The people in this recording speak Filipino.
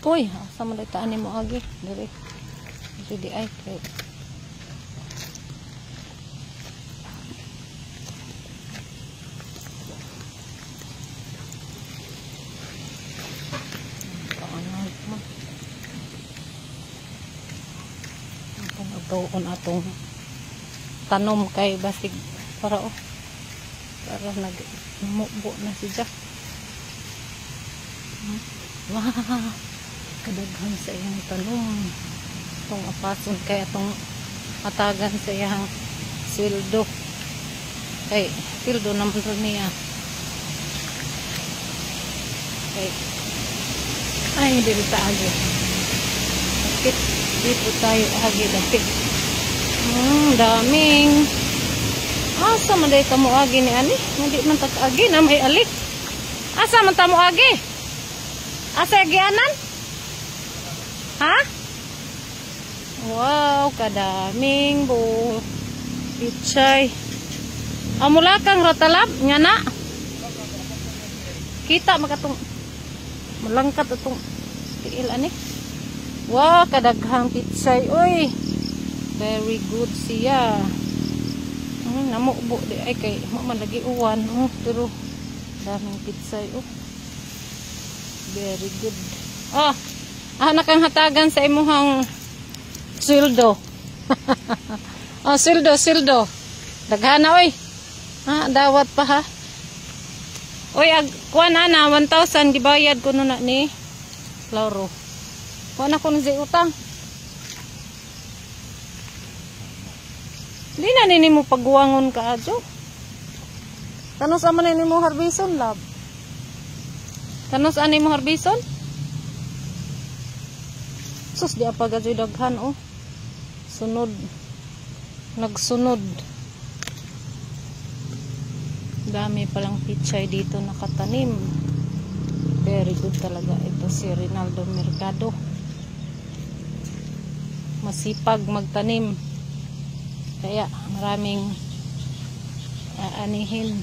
Uy, asa man taan nimo agi? Diri. Diri ay kay. Atong atong tanom kay basig para nagmubo na si Jack. Wow, kadaghan sa iyang tanom. Itong apason kay atong matagan sa iyang sweldo. Kay sweldo naman rin niya. Kay ay dili ta agi. Bakit dito tayo agi dapit? Daming. Asa man day kamo agi ni ani? Hindi man ta agi na may alik. Asa man ta mo agi? Asa agianan? Ha? Wow, kadaming bu pichay. Amula kang ratalab nya na. Kita makatong malangkat atong tiil ani. Wow, kadaghang pichay. Uy. Very good siya. Namubo di ay kay man lagi uwan. Pero daming pichay. Very good. Anak ang hatagan sa imuhang sweldo. Sweldo. Daghan na oy. Dawat pa ha. Oy, kuan ana 1,000 gibayad ko na ni Lauro. Kuan ako ng utang. Di na nini mo pagguwangon ka adyo. Kanos aman nini mo harbison lab? Kanos ani mo harbison? Sus di apa gadyo daghan Sunod. Nagsunod. Dami palang pichay dito nakatanim. Very good talaga ito si Rinaldo Mercado. Masipag magtanim. Kaya maraming aanihin.